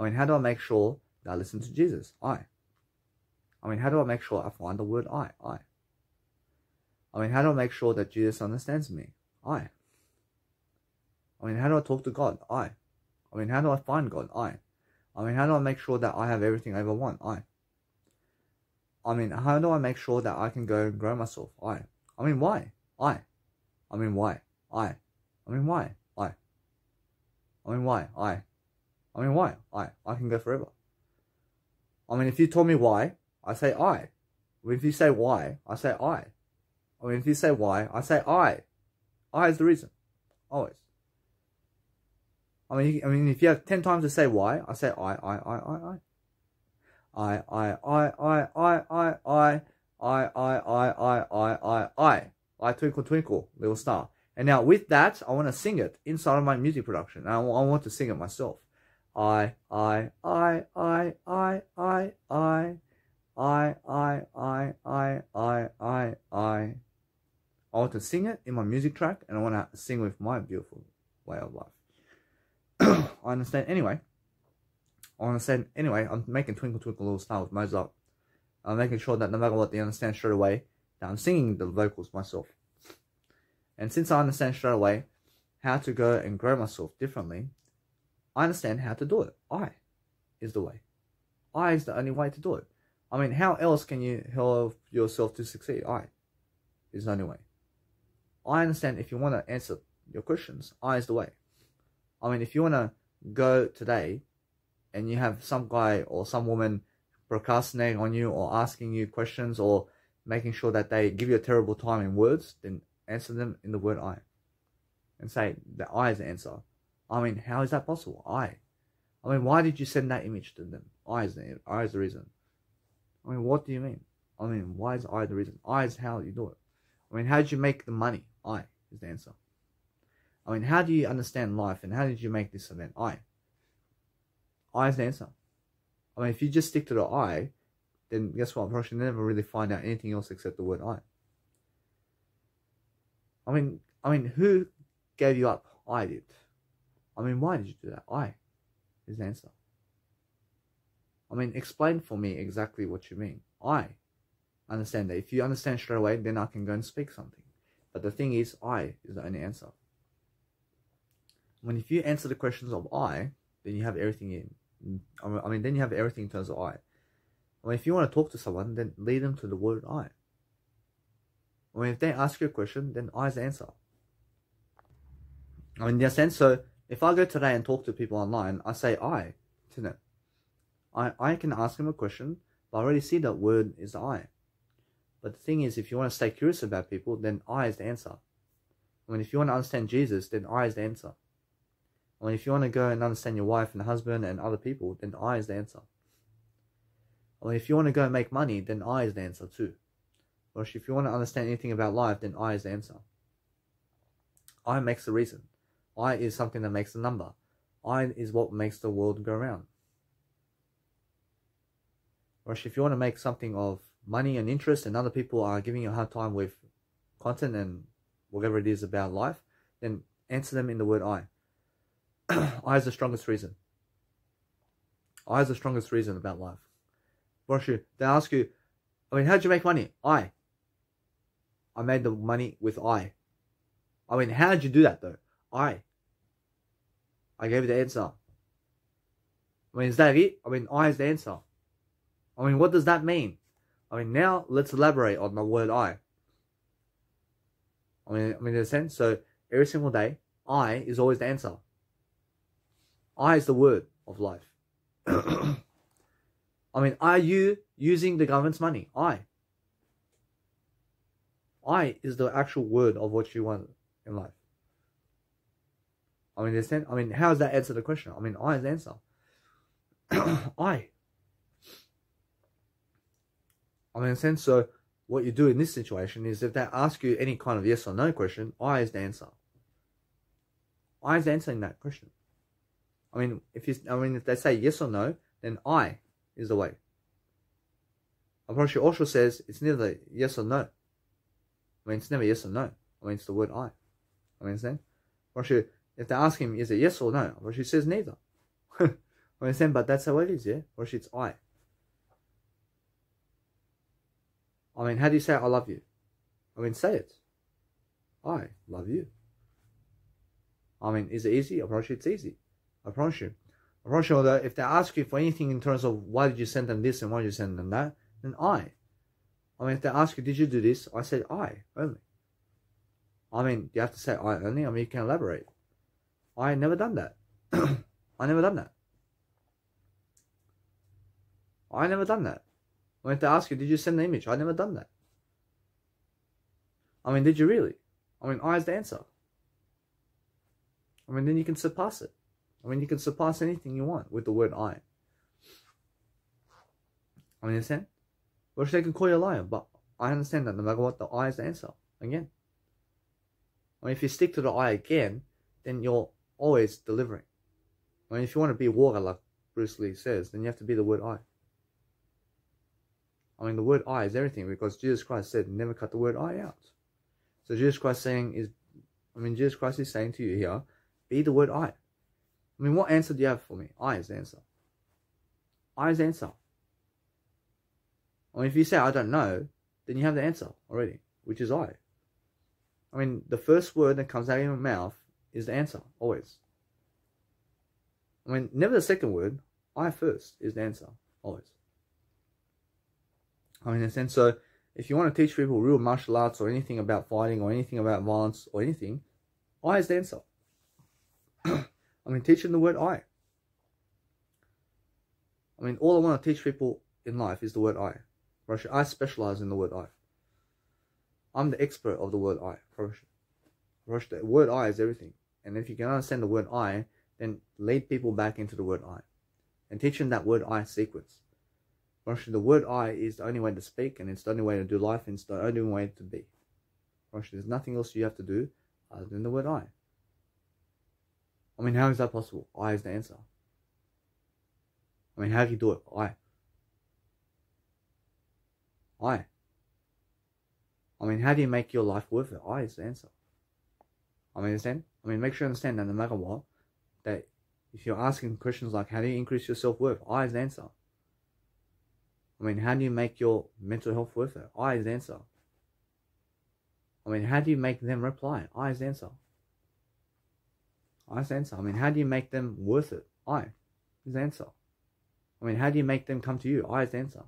mean, how do I make sure that I listen to Jesus? I mean, how do I make sure I find the word I mean, how do I make sure that Jesus understands me? I mean, how do I talk to God? I mean, how do I find God? I mean, how do I make sure that I have everything I ever want? I mean, how do I make sure that I can go and grow myself? I mean, why? I mean, why? I mean, why? I mean, why? I mean, why? I can go forever. I mean, if you told me why, I say I. If you say why, I say I. I mean, if you say why, I say I. I is the reason. Always. I mean, if you have 10 times to say why, I say I. I twinkle twinkle little star. And now with that, I want to sing it inside of my music production. And I want to sing it myself. I want to sing it in my music track, and I want to sing with my beautiful way of life. I understand anyway. I'm making Twinkle Twinkle Little Star with Mozart. I'm making sure that no matter what, they understand straight away that I'm singing the vocals myself. And since I understand straight away how to go and grow myself differently, I understand how to do it. I is the way. I is the only way to do it. I mean, how else can you help yourself to succeed? I is the only way. I understand if you want to answer your questions, I is the way. I mean, if you want to go today and you have some guy or some woman procrastinating on you or asking you questions or making sure that they give you a terrible time in words, then answer them in the word I. And say that I is the answer. I mean, how is that possible? I mean, why did you send that image to them? I is the reason. I mean, what do you mean? I mean, why is I the reason? I is how you do it. I mean, how did you make the money? I is the answer. I mean, how do you understand life and how did you make this event? I is the answer. I mean, if you just stick to the I, then guess what? Probably never really find out anything else except the word I. I mean, who gave you up? I did. I mean, why did you do that? I is the answer. I mean, explain for me exactly what you mean. I understand that. If you understand straight away, then I can go and speak something. But the thing is, I is the only answer. When if you answer the questions of I, then you have everything in. I mean, then you have everything in terms of I. I mean, if you want to talk to someone, then lead them to the word I. I mean, if they ask you a question, then I is the answer. I mean, in a sense, so if I go today and talk to people online, I say I to them. I can ask them a question, but I already see that word is I. But the thing is, if you want to stay curious about people, then I is the answer. I mean, if you want to understand Jesus, then I is the answer. I mean, if you want to go and understand your wife and husband and other people, then I is the answer. I mean, if you want to go and make money, then I is the answer too. Or if you want to understand anything about life, then I is the answer. I makes the reason. I is something that makes the number. I is what makes the world go round. Or if you want to make something of money and interest and other people are giving you a hard time with content and whatever it is about life, then answer them in the word I. I is the strongest reason. I is the strongest reason about life. They ask you, I mean, how did you make money? I made the money with I. I mean, how did you do that though? I gave you the answer. I mean, is that it? I mean, I is the answer. I mean, what does that mean? I mean, now let's elaborate on the word I. I mean, in a sense, so every single day, I is always the answer. I is the word of life. I mean, are you using the government's money? I is the actual word of what you want in life. I mean, understand? I mean, how does that answer the question? I mean, I is the answer. I mean, in a sense, so what you do in this situation is if they ask you any kind of yes or no question, I is the answer. I is answering that question. I mean, if they say yes or no, then I is the way. Approach also says it's neither yes or no. I mean, it's never yes or no. I mean, it's the word I. I mean, understand? If they ask him, is it yes or no? Approach says neither. I understand, but that's how it is, yeah? Approach it's I. I mean, how do you say I love you? I mean, say it. I love you. I mean, is it easy? I promise you it's easy. I promise you. I promise you that if they ask you for anything in terms of why did you send them this and why did you send them that, then I mean, if they ask you, did you do this? I said I only. I mean, you have to say I only. I mean, you can elaborate. I never done that. I never done that. I never done that. When they ask you, did you send the image? I never done that. I mean, did you really? I mean, I is the answer. I mean, then you can surpass it. I mean, you can surpass anything you want with the word I. I mean, understand? Or they can call you a liar, but I understand that no matter what, the I is the answer. Again. I mean, if you stick to the I again, then you're always delivering. I mean, if you want to be water, like Bruce Lee says, then you have to be the word I. I mean, the word I is everything because Jesus Christ said, never cut the word I out. So Jesus Christ Jesus Christ is saying to you here, be the word I. I mean, what answer do you have for me? I is the answer. I is the answer. I mean, if you say I don't know, then you have the answer already, which is I. I mean, the first word that comes out of your mouth is the answer, always. I mean, never the second word. I first is the answer, always. I mean, in a sense, so if you want to teach people real martial arts or anything about fighting or anything about violence or anything, I is the answer. I mean, teach them the word I. I mean, all I want to teach people in life is the word I. I specialize in the word I. I'm the expert of the word I. The word I is everything. And if you can understand the word I, then lead people back into the word I. And teach them that word I sequence. The word I is the only way to speak, and it's the only way to do life, and it's the only way to be. There's nothing else you have to do other than the word I. I mean, how is that possible? I is the answer. I mean, how do you do it? I. I mean, how do you make your life worth it? I is the answer. I mean, understand? I mean, make sure you understand that no matter what, that if you're asking questions like, how do you increase your self-worth? I is the answer. I mean, how do you make your mental health worth it? I is the answer. I mean, how do you make them reply? I is the answer. I is the answer. I mean, how do you make them worth it? I is the answer. I mean, how do you make them come to you? I is the answer.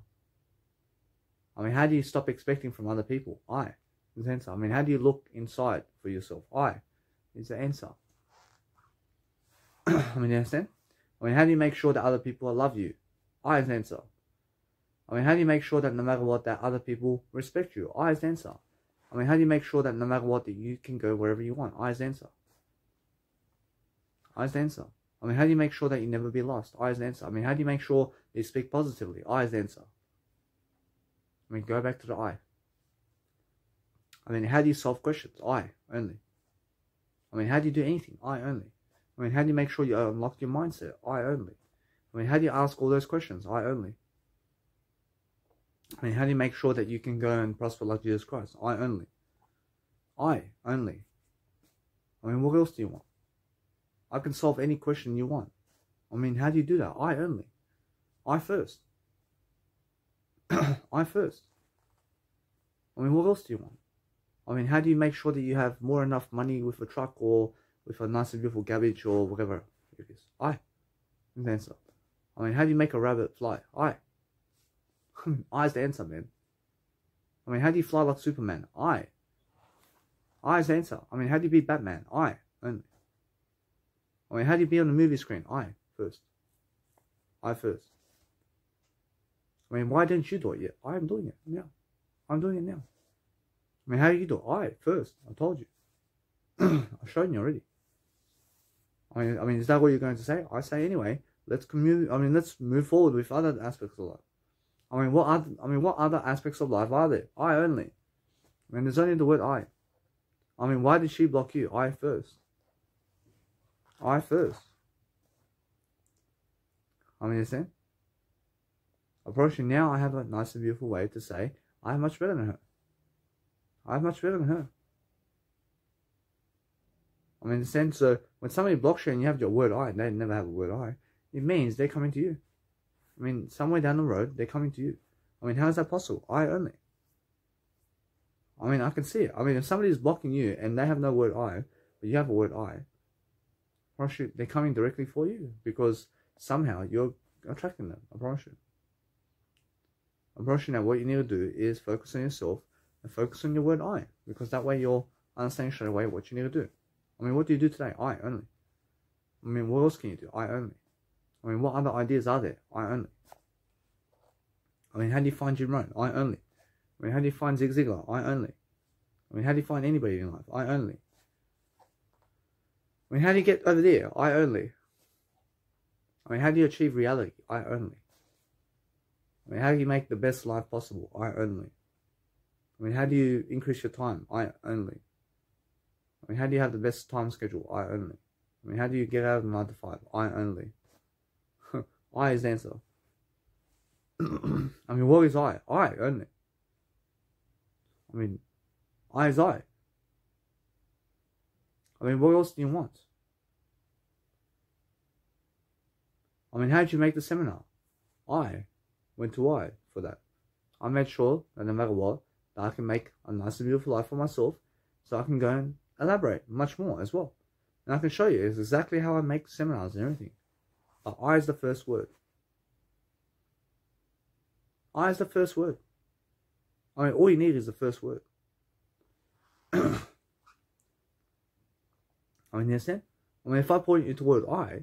I mean, how do you stop expecting from other people? I is the answer. I mean, how do you look inside for yourself? I is the answer. I mean, you understand? I mean, how do you make sure that other people love you? I is the answer. I mean, how do you make sure that no matter what, that other people respect you? I is the answer. I mean, how do you make sure that no matter what, that you can go wherever you want? I is the answer. I is the answer. I mean, how do you make sure that you never be lost? I is the answer. I mean, how do you make sure that you speak positively? I is the answer. I mean, go back to the I. I mean, how do you solve questions? I only. I mean, how do you do anything? I only. I mean, how do you make sure you unlock your mindset? I only. I mean, how do you ask all those questions? I only. I mean, how do you make sure that you can go and prosper like Jesus Christ? I only. I only. I mean, what else do you want? I can solve any question you want. I mean, how do you do that? I only. I first. I first. I mean, what else do you want? I mean, how do you make sure that you have more enough money with a truck or with a nice and beautiful cabbage or whatever it is? I. Is the answer. I mean, how do you make a rabbit fly? I. I is the answer, man. I mean, how do you fly like Superman? I. I is the answer. I mean, how do you be Batman? I only. I mean, how do you be on the movie screen? I first. I first. I mean, why didn't you do it yet? I am doing it now. I'm doing it now. I mean, how do you do it? I first. I told you. I've shown you already. I mean, is that what you're going to say? I say anyway. Let's move forward with other aspects of life. I mean, what other aspects of life are there? I only. I mean, there's only the word I. I mean, why did she block you? I first. I first. I mean, understand? Approaching now, I have a nice and beautiful way to say, I'm much better than her. I'm much better than her. I mean, understand? So, when somebody blocks you and you have your word I, and they never have a word I, it means they're coming to you. I mean, somewhere down the road, they're coming to you. I mean, how is that possible? I only. I mean, I can see it. I mean, if somebody is blocking you and they have no word I, but you have a word I, they're coming directly for you because somehow you're attracting them. I promise you. I promise you now what you need to do is focus on yourself and focus on your word I, because that way you'll understand straight away what you need to do. I mean, what do you do today? I only. I mean, what else can you do? I only. I mean, what other ideas are there? I only. I mean, how do you find Jim Rohn? I only. I mean, how do you find Zig Ziglar? I only. I mean, how do you find anybody in life? I only. I mean, how do you get over there? I only. I mean, how do you achieve reality? I only. I mean, how do you make the best life possible? I only. I mean, how do you increase your time? I only. I mean, how do you have the best time schedule? I only. I mean, how do you get out of 9 to 5? I only. I is the answer. I mean, what is I? I only. I mean, I is I. I mean, what else do you want? I mean, how did you make the seminar? I went to I for that. I made sure that no matter what, that I can make a nice and beautiful life for myself, so I can go and elaborate much more as well. And I can show you exactly how I make seminars and everything. But I is the first word. I is the first word. I mean, all you need is the first word. I mean, you understand? I mean, if I point you to the word I,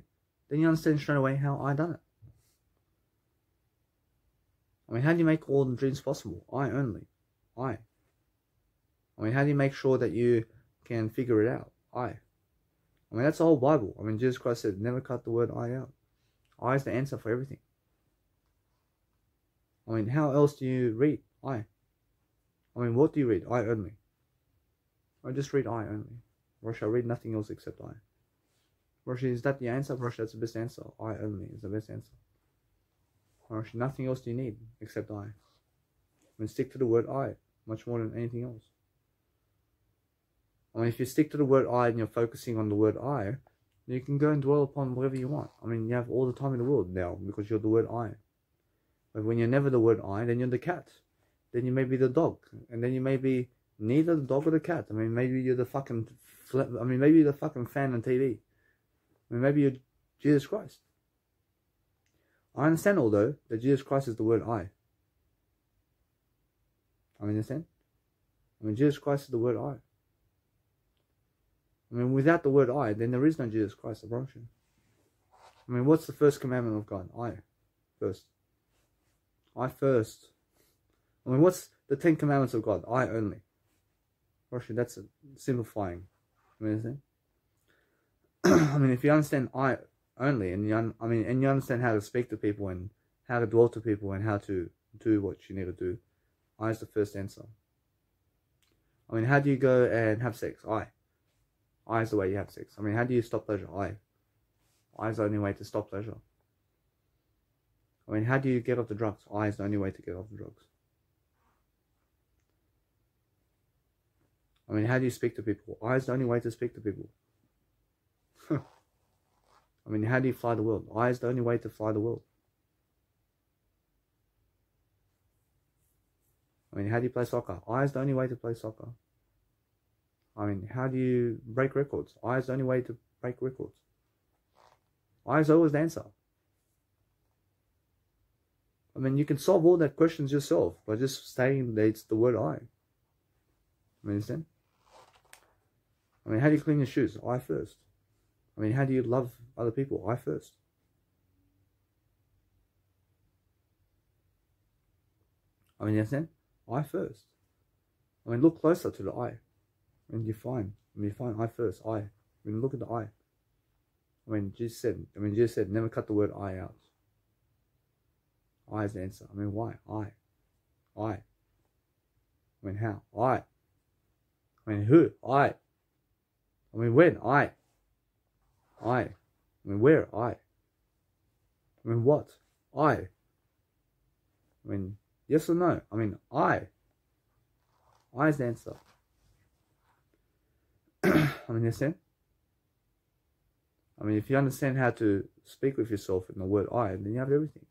then you understand straight away how I done it. I mean, how do you make all the dreams possible? I only. I. I mean, how do you make sure that you can figure it out? I. I mean, that's the whole Bible. I mean, Jesus Christ said, never cut the word I out. I is the answer for everything. I mean, how else do you read? I. I mean, what do you read? I only. I just read I only. Rosh, I read nothing else except I. Rosh, is that the answer? Rosh, that's the best answer. I only is the best answer. Rosh, nothing else do you need except I. I mean, stick to the word I, much more than anything else. I mean, if you stick to the word I and you're focusing on the word I, you can go and dwell upon whatever you want. I mean, you have all the time in the world now because you're the word I. But when you're never the word I, then you're the cat. Then you may be the dog. And then you may be neither the dog or the cat. I mean, maybe you're the fucking... maybe you're the fucking fan on TV. I mean, maybe you're Jesus Christ. I understand, although, that Jesus Christ is the word I. I mean, understand? I mean, Jesus Christ is the word I. I mean, without the word I, then there is no Jesus Christ, I promise you. I mean, what's the first commandment of God? I. First. I first. I mean, what's the 10 commandments of God? I only. Actually, that's simplifying. I mean, understand? I mean, if you understand I only, and you understand how to speak to people and how to dwell to people and how to do what you need to do, I is the first answer. I mean, how do you go and have sex? I is the way you have sex. I mean, how do you stop pleasure? I is the only way to stop pleasure. I mean, how do you get off the drugs? I is the only way to get off the drugs. I mean, how do you speak to people? I is the only way to speak to people. I mean, how do you fly the world? I is the only way to fly the world. I mean, how do you play soccer? I is the only way to play soccer. I mean, how do you break records? I is the only way to break records. I is always the answer. I mean, you can solve all that questions yourself by just saying that it's the word I. You understand? I mean, how do you clean your shoes? I first. I mean, how do you love other people? I first. I mean, you understand? I first. I mean, look closer to the I. And you find. I mean, you find I first. I. I mean, look at the I. I mean, Jesus said, never cut the word I out. I is the answer. I mean, why? I. I mean, how? I mean, who? I mean, when? I mean, where? I mean, what? I mean, yes or no? I mean, I is the answer. I mean, you understand? I mean, if you understand how to speak with yourself in the word I, then you have everything.